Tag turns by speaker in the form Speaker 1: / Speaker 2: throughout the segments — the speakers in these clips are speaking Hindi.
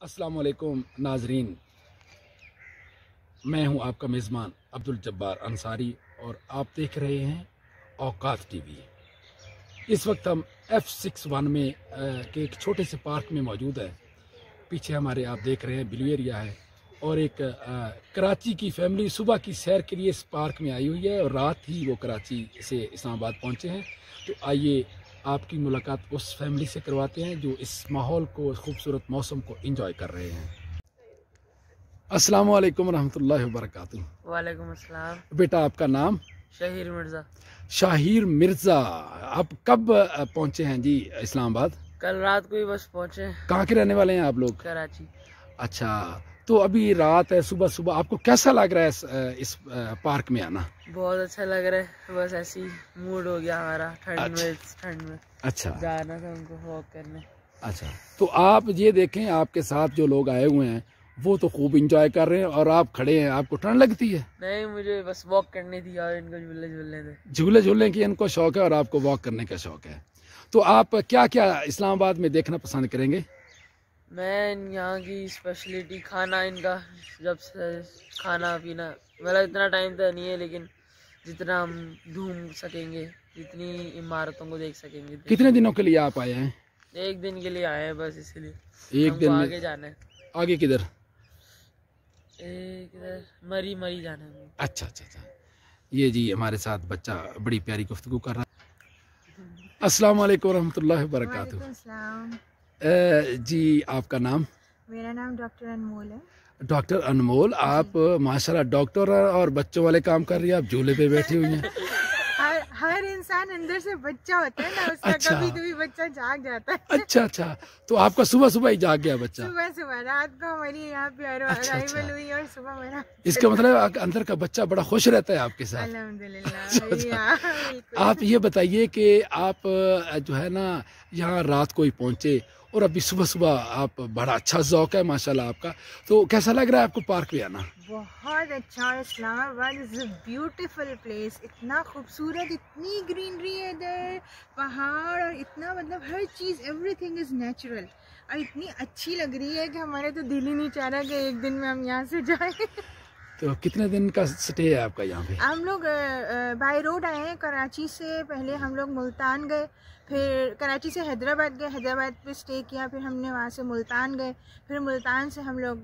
Speaker 1: अस्सलाम वालेकुम नाजरीन, मैं हूं आपका मेज़बान अब्दुल जब्बार अंसारी और आप देख रहे हैं औकात टीवी। इस वक्त हम F61 में के एक छोटे से पार्क में मौजूद है। पीछे हमारे आप देख रहे हैं ब्लू एरिया है और एक कराची की फैमिली सुबह की सैर के लिए इस पार्क में आई हुई है और रात ही वो कराची से इस्लामाबाद पहुंचे हैं। तो आइए आपकी मुलाकात उस फैमिली से करवाते हैं जो इस माहौल को, खूबसूरत मौसम को एंजॉय कर रहे हैं। अस्सलाम वालेकुम रहमतुल्लाहि व बरकातुहू।
Speaker 2: वालेकुम अस्सलाम।
Speaker 1: बेटा आपका नाम?
Speaker 2: शाहिर मिर्ज़ा।
Speaker 1: शाहिर मिर्ज़ा, आप कब पहुंचे हैं जी इस्लामाबाद?
Speaker 2: कल रात को ही बस पहुंचे।
Speaker 1: कहाँ के रहने वाले हैं आप लोग?
Speaker 2: कराची।
Speaker 1: अच्छा, तो अभी रात है, सुबह सुबह आपको कैसा लग रहा है इस पार्क में आना?
Speaker 2: बहुत अच्छा लग रहा है, बस ऐसी मूड हो गया हमारा ठंड में
Speaker 1: अच्छा,
Speaker 2: जाना था उनको वॉक करने।
Speaker 1: अच्छा, तो आप ये देखें आपके साथ जो लोग आए हुए हैं वो तो खूब इंजॉय कर रहे हैं और आप खड़े हैं, आपको ठंड लगती है?
Speaker 2: नहीं, मुझे बस वॉक करनी थी और इनको झूले झूलने थे।
Speaker 1: झूले झूलने की इनको शौक है और आपको वॉक करने का शौक है। तो आप क्या क्या इस्लामाबाद में देखना पसंद करेंगे?
Speaker 2: मैं यहाँ की स्पेशलिटी खाना, इनका जब से खाना पीना, मतलब इतना टाइम तो नहीं है लेकिन जितना हम घूम सकेंगे, जितनी इमारतों को देख सकेंगे।
Speaker 1: कितने दिनों के लिए आप आए हैं?
Speaker 2: एक दिन के लिए आए हैं बस, इसलिए
Speaker 1: एक दिन में?
Speaker 2: आगे जाना है।
Speaker 1: आगे किधर?
Speaker 2: इधर मरी मरी जाना है।
Speaker 1: अच्छा अच्छा अच्छा, ये जी हमारे साथ बच्चा बड़ी प्यारी गुफ्तगू कर रहा है। अस्सलाम वालेकुम रहमतुल्लाहि व बरकातुहू। जी आपका नाम?
Speaker 3: मेरा नाम डॉक्टर अनमोल है।
Speaker 1: डॉक्टर अनमोल, आप माशाल्लाह डॉक्टर और बच्चों वाले काम कर रही हैं, आप झूले पे बैठी हुई हैं।
Speaker 3: हर इंसान अंदर से बच्चा होता है ना, उसका
Speaker 1: अच्छा।
Speaker 3: कभी कभी बच्चा जाग जाता है।
Speaker 1: अच्छा अच्छा, तो आपका सुबह सुबह ही जाग गया बच्चा?
Speaker 3: सुबह सुबह, रात को हमारी यहाँ पे अराइवल हुई और सुबह मेरा।
Speaker 1: इसका मतलब अंदर का बच्चा बड़ा खुश रहता है आपके साथ?
Speaker 3: अल्हम्दुलिल्लाह।
Speaker 1: आप ये बताइए कि आप जो है ना यहाँ रात को ही पहुँचे और अभी सुबह सुबह आप, बड़ा अच्छा ज़ौक है माशाल्लाह आपका, तो कैसा लग रहा है आपको पार्क में आना?
Speaker 3: बहुत अच्छा। और Islamabad is a beautiful place, इतना खूबसूरत, इतनी ग्रीनरी है इधर, पहाड़, और इतना मतलब हर चीज़, एवरीथिंग इज़ नेचुरल और इतनी अच्छी लग रही है कि हमारे तो दिल ही नहीं चाह रहा कि एक दिन में हम यहाँ से जाएं।
Speaker 1: तो कितने दिन का स्टे है आपका यहाँ पे?
Speaker 3: हम लोग बाय रोड आए हैं। कराची से पहले हम लोग मुल्तान गए, फिर कराची से हैदराबाद गए, हैदराबाद पे स्टे किया, फिर हमने वहाँ से मुल्तान गए, फिर मुल्तान से हम लोग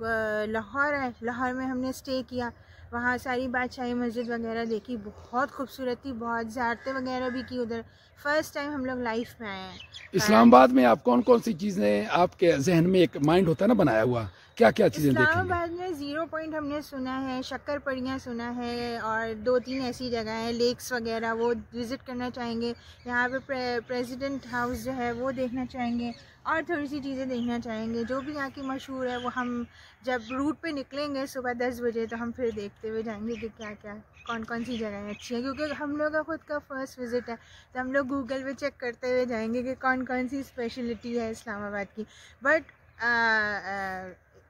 Speaker 3: लाहौर आए, लाहौर में हमने स्टे किया, वहाँ सारी बादशाही मस्जिद वगैरह देखी, बहुत खूबसूरत थी, बहुत ज़ियारतें वगैरह भी की उधर। फ़र्स्ट टाइम हम लोग लाइफ में आए हैं।
Speaker 1: इस्लामाबाद में आप कौन कौन सी चीज़ें, आपके जहन में एक माइंड होता है ना बनाया हुआ, क्या क्या चीज़ें देखेंगे?
Speaker 3: इस्लामाबाद में 0 पॉइंट हमने सुना है, शक्कर पड़ियाँ सुना है, और 2-3 ऐसी जगह हैं, लेक्स वगैरह, वो विज़िट करना चाहेंगे। यहाँ पे प्रेसिडेंट हाउस जो है वो देखना चाहेंगे, और थोड़ी सी चीज़ें देखना चाहेंगे जो भी यहाँ की मशहूर है। वो हम जब रूट पे निकलेंगे सुबह 10 बजे तो हम फिर देखते हुए जाएंगे कि क्या क्या, कौन कौन सी जगहें अच्छी हैं, क्योंकि हम लोग का खुद का फर्स्ट विज़िट है, तो हम लोग गूगल पे चेक करते हुए जाएंगे कि कौन कौन सी स्पेशलिटी है इस्लामाबाद की। बट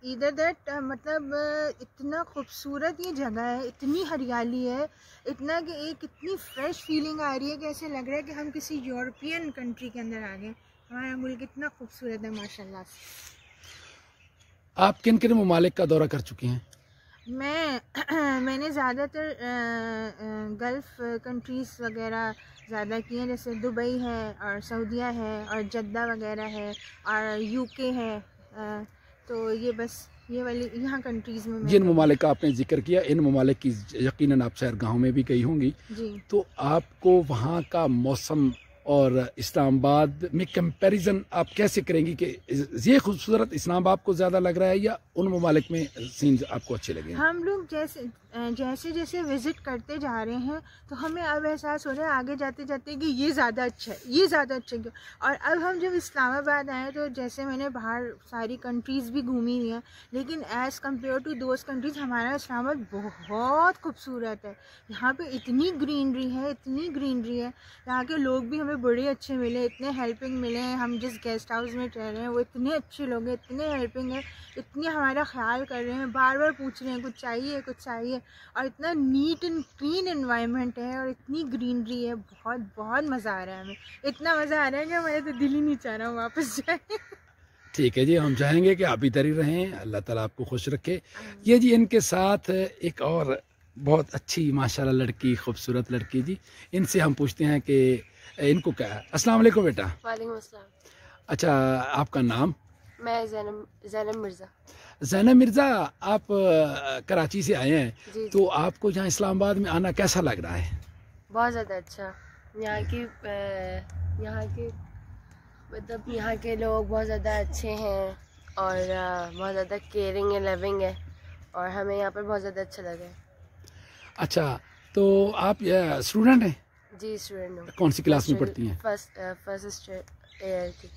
Speaker 3: इधर दैट मतलब इतना खूबसूरत ये जगह है, इतनी हरियाली है, इतना कि एक इतनी फ्रेश फीलिंग आ रही है कि ऐसे लग रहा है कि हम किसी यूरोपियन कंट्री के अंदर आ गए। हमारा मुल्क इतना खूबसूरत है माशाल्लाह से।
Speaker 1: आप किन किन ममालिक का दौरा कर चुकी हैं?
Speaker 3: मैंने ज़्यादातर गल्फ़ कंट्रीज़ वगैरह ज़्यादा किए हैं, जैसे दुबई है और सऊदीया है और जद्दा वगैरह है और यूके है। तो ये बस ये वाली यहाँ कंट्रीज़ में
Speaker 1: जिन ममालिक का आपने जिक्र किया, इन ममालिक की यकीनन आप सैरगाहों में भी गई होंगी
Speaker 3: जी।
Speaker 1: तो आपको वहाँ का मौसम और इस्लामाबाद में कंपैरिजन आप कैसे करेंगी कि ये खूबसूरत इस्लामाबाद को ज़्यादा लग रहा है या उन ममालिक में सीन आपको अच्छे लगे?
Speaker 3: हम लोग जैसे जैसे विज़िट करते जा रहे हैं तो हमें अब एहसास हो रहा है आगे जाते जाते कि ये ज़्यादा अच्छा है, ये ज़्यादा अच्छा है। और अब हम जब इस्लामाबाद आए तो जैसे मैंने बाहर सारी कंट्रीज़ भी घूमी हुई हैं, लेकिन as compared to those countries हमारा इस्लामाबाद बहुत खूबसूरत है। यहाँ पे इतनी ग्रीनरी है, इतनी ग्रीनरी है, यहाँ के लोग भी हमें बड़े अच्छे मिले, इतने हेल्पिंग मिले हैं। हम जिस गेस्ट हाउस में ठहरे हैं वो इतने अच्छे लोग हैं, इतने हेल्पिंग है, इतने हमारा ख्याल कर रहे हैं, बार बार पूछ रहे हैं कुछ चाहिए कुछ चाहिए, और इतना नीट एंड क्लीन एनवायरनमेंट है और इतनी ग्रीनरी है। बहुत बहुत मज़ा आ रहा है हमें, इतना मज़ा आ रहा है कि हमारे तो दिल ही नहीं चाह रहा वापस जाए।
Speaker 1: ठीक है जी, हम चाहेंगे कि आप इधर ही रहें, अल्लाह ताला आपको खुश रखे। ये जी इनके साथ एक और बहुत अच्छी माशाल्लाह लड़की, खूबसूरत लड़की जी, इनसे हम पूछते हैं कि इनको क्या है। अस्सलाम वालेकुम बेटा।
Speaker 4: वालेकुम अस्सलाम।
Speaker 1: अच्छा, आपका नाम?
Speaker 4: मैं ज़ैनब मिर्ज़ा।
Speaker 1: ज़ैनब मिर्ज़ा, आप कराची से आए हैं,
Speaker 4: जी,
Speaker 1: तो आपको यहाँ इस्लामाबाद में आना कैसा लग रहा है?
Speaker 4: बहुत ज़्यादा अच्छा। यहाँ के मतलब यहाँ के लोग बहुत ज़्यादा अच्छे हैं और बहुत ज़्यादा केयरिंग है, लविंग है और हमें यहाँ पर बहुत ज़्यादा अच्छा लगा है।
Speaker 1: अच्छा, तो आप स्टूडेंट हैं?
Speaker 4: जी, स्टूडेंट हूँ।
Speaker 1: कौन सी क्लास में पढ़ती हैं?
Speaker 4: फर्स्ट ईयर की।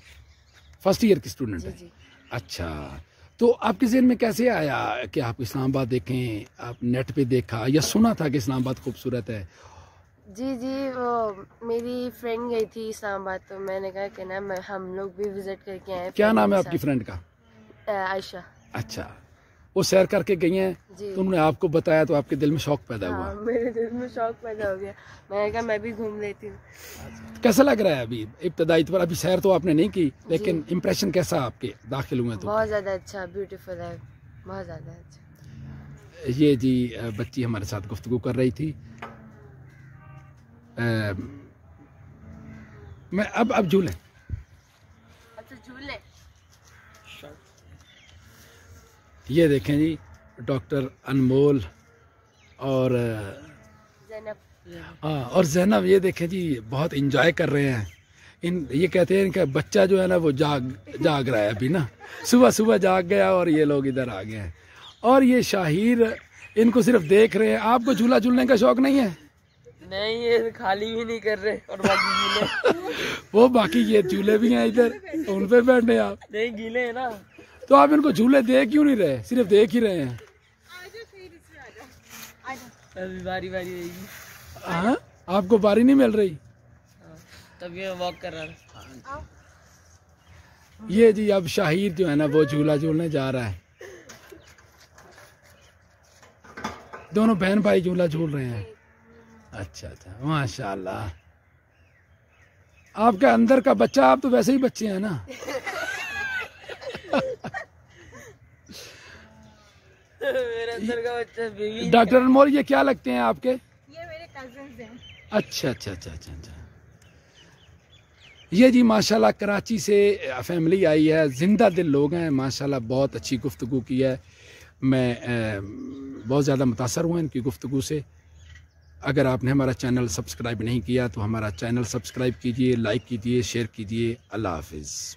Speaker 1: फर्स्ट ईयर की स्टूडेंट
Speaker 4: जी
Speaker 1: है।
Speaker 4: जी।
Speaker 1: अच्छा, तो आपके ज़हन में कैसे आया कि आप इस्लामाबाद देखें? आप नेट पे देखा या सुना था कि इस्लामाबाद खूबसूरत है?
Speaker 4: जी जी, वो मेरी फ्रेंड गई थी इस्लामाबाद तो मैंने कहा कि ना हम लोग भी विज़िट करके आए।
Speaker 1: क्या नाम है आपकी फ्रेंड का?
Speaker 4: आयशा।
Speaker 1: अच्छा, वो सैर करके गई हैं,
Speaker 4: जी।
Speaker 1: तो उन्होंने आपको बताया तो आपके दिल में शौक पैदा हुआ।
Speaker 4: हाँ, मेरे दिल में शौक पैदा हो गया। मैंने कहा मैं भी घूम लेती हूँ।
Speaker 1: कैसा लग रहा है अभी इब्तदाई तौर? अभी सैर तो आपने नहीं की, लेकिन इम्प्रेशन कैसा आपके दाखिल हुए तो?
Speaker 4: बहुत ज़्यादा अच्छा, ब्यूटीफुल है, बहुत ज़्यादा अच्छा।
Speaker 1: ये जी बच्ची हमारे साथ गुफ्तगू कर रही थी। मैं अब झूलें।
Speaker 4: अब तो झूले।
Speaker 1: ये देखें जी, डॉक्टर अनमोल और
Speaker 4: ज़ैनब।
Speaker 1: हाँ, और ज़ैनब, ये देखें जी बहुत इंजॉय कर रहे हैं। ये कहते हैं इनका बच्चा जो है ना वो जाग रहा है अभी ना, सुबह सुबह जाग गया और ये लोग इधर आ गए हैं। और ये शाहिर इनको सिर्फ देख रहे हैं। आपको झूला झूलने का शौक नहीं है?
Speaker 2: नहीं, ये खाली भी नहीं कर रहे और बाकी गीले।
Speaker 1: वो बाकी ये झूले भी हैं इधर, तो उन पे बैठने आप।
Speaker 2: नहीं, गीले है ना।
Speaker 1: तो आप इनको झूले दे क्यों नहीं रहे, सिर्फ देख ही रहे हैं?
Speaker 2: अभी बारी रहेगी।
Speaker 1: हाँ, आपको बारी नहीं मिल रही?
Speaker 2: तभी मैं वॉक कर रहा था।
Speaker 1: ये जी अब शाहिर जो है ना वो झूला झूलने जा रहा है। दोनों बहन भाई झूला झूल रहे हैं। अच्छा अच्छा, माशाल्लाह। आपका अंदर का बच्चा, आप तो वैसे ही बच्चे हैं ना।
Speaker 2: मेरे अंदर का बच्चा बेबी।
Speaker 1: डॉक्टर अनमोल, ये क्या लगते हैं आपके?
Speaker 3: ये मेरे कजिन्स हैं।
Speaker 1: अच्छा अच्छा अच्छा अच्छा अच्छा। ये जी माशाल्लाह कराची से फैमिली आई है, जिंदा दिल लोग हैं माशाल्लाह, बहुत अच्छी गुफ्तगू की है। मैं बहुत ज़्यादा मुतासर हुआ इनकी गुफ्तगू से। अगर आपने हमारा चैनल सब्सक्राइब नहीं किया तो हमारा चैनल सब्सक्राइब कीजिए, लाइक कीजिए, शेयर कीजिए। अल्लाह हाफिज़।